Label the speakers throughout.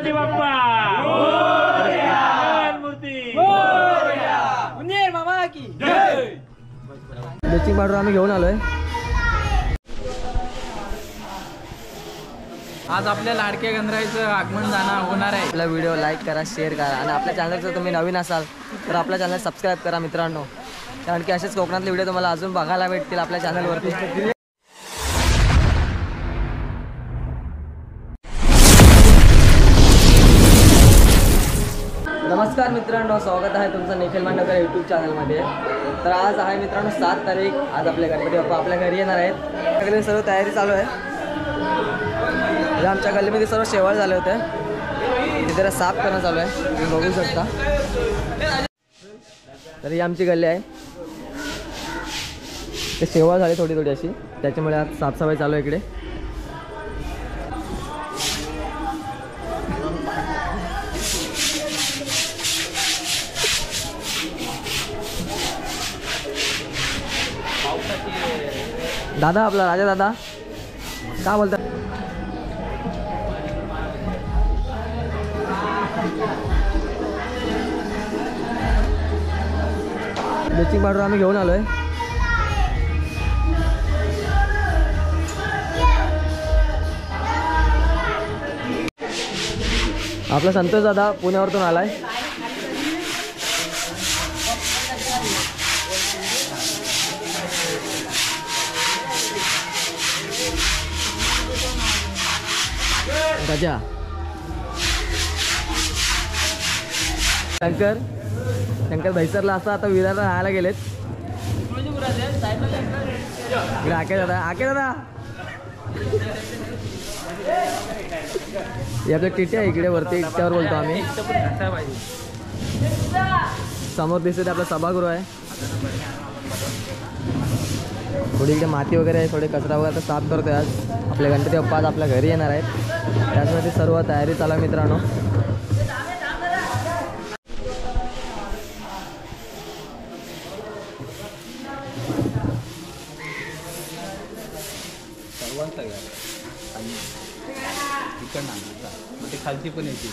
Speaker 1: गणपती बाप्पा मूर्ती मामा की
Speaker 2: ब्लिचिंग पावडर आम्ही घेऊन आलोय।
Speaker 3: आज आपल्या लाडक्या गणरायाचं आगमन जाणं होणार आहे।
Speaker 2: आपला व्हिडिओ लाईक करा, शेअर करा आणि आपल्या चॅनलचं तुम्ही नवीन असाल तर आपल्या चॅनल सबस्क्राईब करा मित्रांनो, कारण की असेच कोकणातले व्हिडिओ तुम्हाला अजून बघायला भेटतील आपल्या चॅनलवरती। नमस्कार मित्रांनो, स्वागत आहे तुमचं निखिल मांडवकर यूट्यूब चॅनलमध्ये। तर आज आहे मित्रांनो 7 तारीख। आज आपल्या गणपती बाप्पा आपल्या घरी येणार आहेत। सगळी सर्व तयारी चालू आहे। आमच्या गल्लीमध्ये सर्व शेवाळ झाले होते, जरा साफ करणं चालू आहे, तुम्ही बघू शकता। तर ही आमची गल्ली आहे, ते शेवाळ झाले थोडी थोडी अशी, त्याच्यामुळे आज साफसफाई चालू आहे इकडे। दादा आपला राजा दादा काय बोलतात? ब्लिचिंग पावडर आम्ही घेऊन आलोय। आपला संतोष दादा पुण्यावरून आलाय। राजा शंकर भैसरला असता, आता विरारला राहायला गेलेत। आके दादा हे आपलं टिटी आहे इकडे वरती, इट्यावर बोलतो आम्ही। समोर दिसते आपला सभागृह आहे। थोडी इकडे माती वगैरे आहे, थोडे कचरा वगैरे साफ करतोय। आज आपले गणपती बाप्पा आज आपल्या घरी येणार आहेत, त्यासाठी सर्व तयारी चालू आहे मित्रांनो।
Speaker 3: ते खालची पण येते।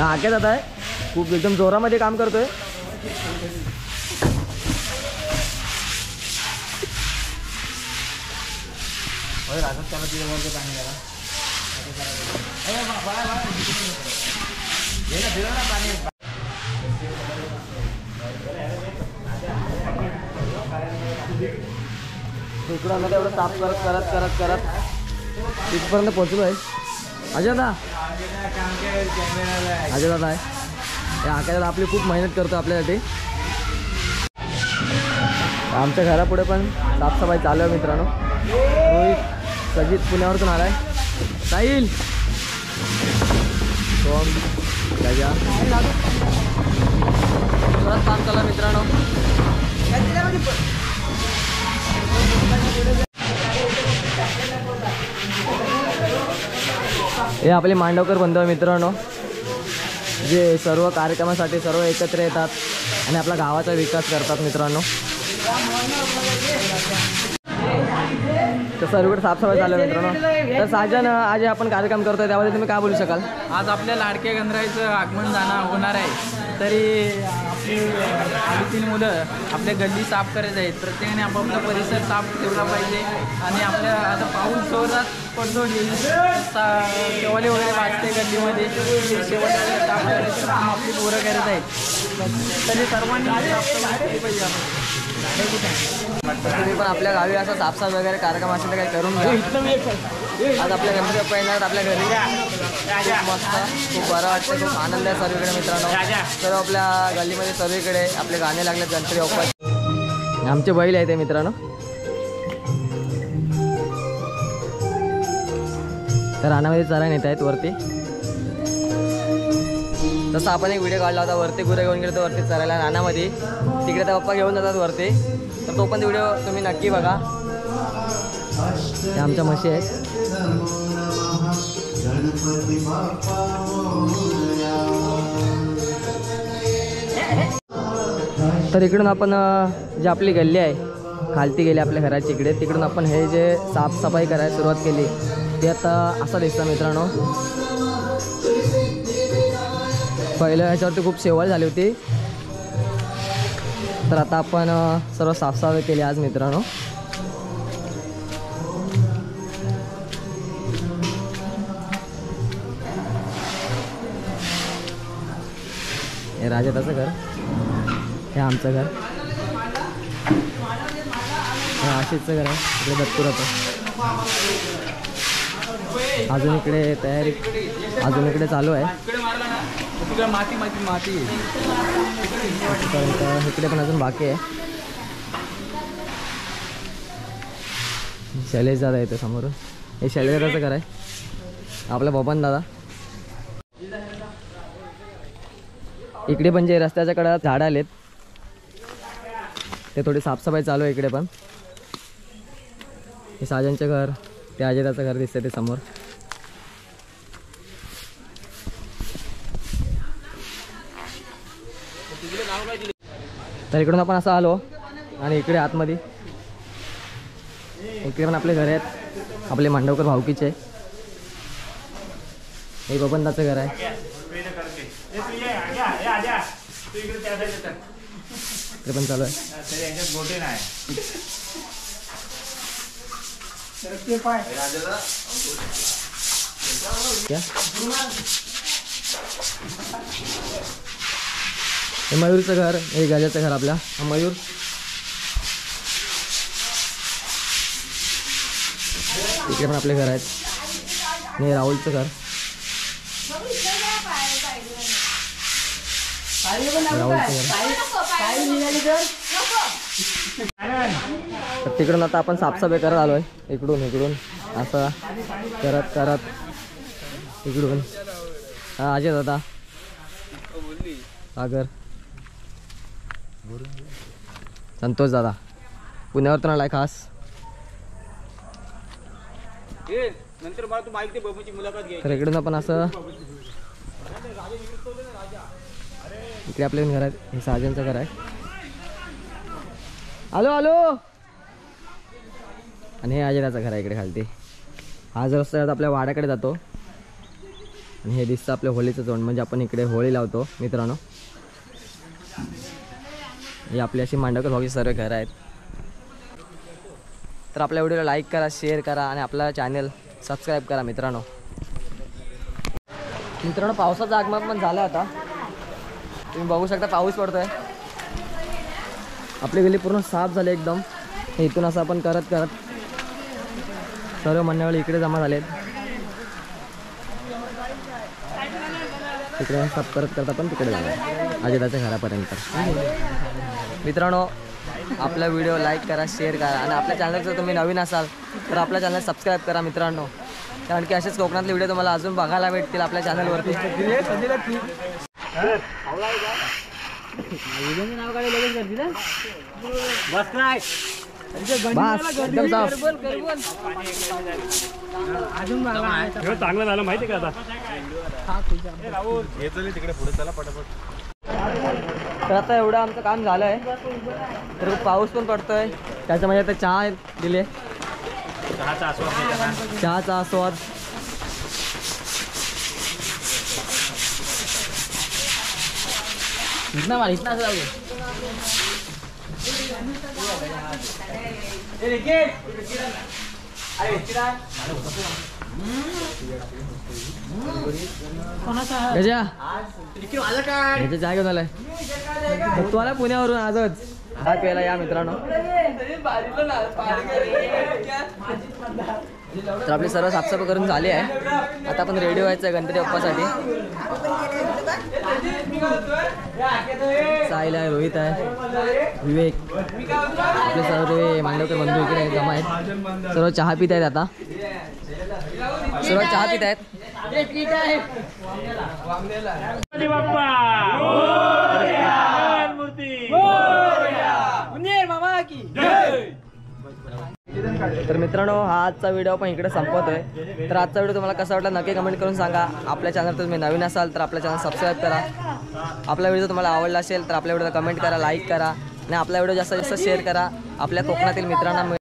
Speaker 2: आके जात आहे, खूप एकदम जोरामध्ये काम करतोय। इकडं एवढं साफ करत इथपर्यंत पोहोचलो आहे। अजय दादा आहे, आकाशाला आपली खूप मेहनत करतो आपल्यासाठी। आमच्या घरापुढे पण साफसफाई चालू आहे मित्रांनो। रोहित सजित पुण्यावरून आलाय, साहिल सोम राजा काम चालू मित्रांनो। हे आपले मांडवकर बंधू मित्रांनो, जे सर्व कार्यक्रमासाठी सर्व एकत्र येतात आणि आपल्या गावाचा विकास करतात मित्रांनो। तर सर्वकडे साफसफाई चालू आहे मित्रांनो। तर साजन, आज आपण कार्यक्रम करतोय त्यामध्ये तुम्ही काय बोलू शकाल?
Speaker 3: आज आपल्या लाडक्या गणरायाचं आगमन जाणं होणार आहे, तरी आपली 3 मुलं आपल्या गल्ली साफ करायचं आहेत। प्रत्येकाने आपापला परिसर साफ ठेवला पाहिजे आणि आपल्या आता पाऊस जोरात पडतो, शेवाले वगैरे वाजते गल्लीमध्ये, शेवाले वगैरे साफ करायचं काम आपली पोरं करत आहेत, तरी सर्वांनी साफसफाई केली पाहिजे आपण।
Speaker 2: तुम्ही पण आपल्या गावी असा साफसफाई वगैरे कार्यक्रम असेल तर काही करून घ्या। आज आपल्या गणपती बाप्पा येणार आपल्या घरी, खूप मस्त, खूप बरं वाटतं, खूप आनंद आहे सर्वीकडे मित्रांनो। सर्व आपल्या गल्लीमध्ये सर्वीकडे आपले गाणे लागले गणपती बाप्पा। आमचे बैल आहे ते मित्रांनो। तर रानामध्ये चरा नेत आहेत वरती। तसं आपण एक व्हिडिओ काढला होता, वरती गुरं घेऊन गेलो वरती चरायला रानामध्ये, तिकडे त्या पप्पा घेऊन जातात वरती। तर तो पण व्हिडिओ तुम्ही नक्की बघा। त्या आमच्या म्हशी आहेत। तर इकडून आपण जी आपली गल्ली आहे खालती गेली आपल्या घराच्या इकडे, तिकडून आपण हे जे साफसफाई करायला सुरुवात केली ती आता असं दिसतं मित्रांनो. पहिलं ह्याच्यावरती खूप शेवाळ झाली होती, तर आता आपण सर्व साफसफाई केली आज मित्रांनो. हे राजाचं घर, हे आमचं घर, हे आशिषचं घर आहे, इकडे दत्तुराचं. अजून इकडे तयारी अजून इकडे चालू आहे.
Speaker 3: माती माती माती
Speaker 2: इकडे पण अजून बाकी आहे. शैलेश दादा येतो समोरून, हे शैलेश दादाचं घर आहे, आपला बबन दादा. इकडे पण जे रस्त्याच्या कडेला झाडं आलेत ते थोडी साफसफाई चालू आहे इकडे पण. हे साजनचं घर, ते अजयदाचं घर दिसतंय ते समोर. तर इकडून आपण असं आलो आणि इकडे आतमध्ये इकडे पण आपले घर आहेत, आपले मांडवकर भावकीचे. हे बबनदाचं घर आहे. इकडे पण चालू आहे. हे मयूरचं घर, हे गजाचं घर आपल्या, हा मयूर. इकडे पण आपले घर आहेत. हे राहुलचं घर, तर तिकडून आता आपण साफसफाई करत आलो आहे. इकडून असं करत करत इकडून हा अजय दादा, सागर, संतोष दादा पुण्यावर तर आलाय खास. तर इकडून आपण असं इकडे आपल्या घर आहेत. हे साजनचं घर आहे. आलो आणि हे अजयदाचं घर आहे इकडे खालती. हा जो रस्ता आपल्या वाड्याकडे जातो आणि हे दिसतं आपल्या होळीचं तोंड, म्हणजे आपण इकडे होळी लावतो मित्रांनो. हे आपली अशी मांडवकर भाऊची सर्व घरं आहेत. तर आपल्या व्हिडिओला लाईक करा, शेअर करा आणि आपला चॅनल सबस्क्राईब करा मित्रांनो. पावसाचं आगमन पण झालं आता, तुम्ही बघू शकता पाऊस पडतोय. आपली गल्ली पूर्ण साफ झाली एकदम. इथून असं आपण करत करत सर्व मंडळी इकडे जमा झालेत. तिकडे साफ करत करत आपण तिकडे जाणार अजयदाच्या घरापर्यंत. मित्रांनो आपला व्हिडिओ लाईक करा, शेअर करा आणि आपल्या चॅनल जर तुम्ही नवीन असाल तर आपल्या चॅनल सबस्क्राईब करा मित्रांनो, कारण की असेच कोकणातले व्हिडिओ तुम्हाला अजून बघायला भेटतील आपल्या चॅनलवरती.
Speaker 1: चांगलं झालं माहिती का आता.
Speaker 2: तर आता एवढं आमचं काम झालं आहे. तर पाऊस पण पडतोय, त्याच्यामध्ये आता चहा दिले, चहाचा आस्वाद. इतना गजा चहा घेऊन आलाय तू, आला पुण्यावरून आजच. हा प्यायला या मित्रांनो. तर आपली सर्व साफसफाई करून झाली आहे. आता आपण रेडी व्हायचं आहे गणपती बाप्पासाठी. साहिल आहे, रोहित आहे, विवेक, आपले सर्व मांडवकर बंधू इकडे जमा आहेत. सर्व चहा पित आहेत. आता सर्व चहा पित आहेत. तर मित्रांनो हा आजचा व्हिडिओ आपण इकडे संपवतोय. तर आजचा व्हिडिओ तुम्हाला कसा वाटला नक्की कमेंट करून सांगा. आपल्या चॅनल तुम्ही नवीन असाल तर आपल्या चॅनल सबस्क्राईब करा. आपला व्हिडिओ तुम्हाला आवडला असेल तर आपल्या व्हिडिओला कमेंट करा, लाईक करा आणि आपला व्हिडिओ जास्तीत जास्त शेअर करा. आपल्या कोकणातील मित्रांना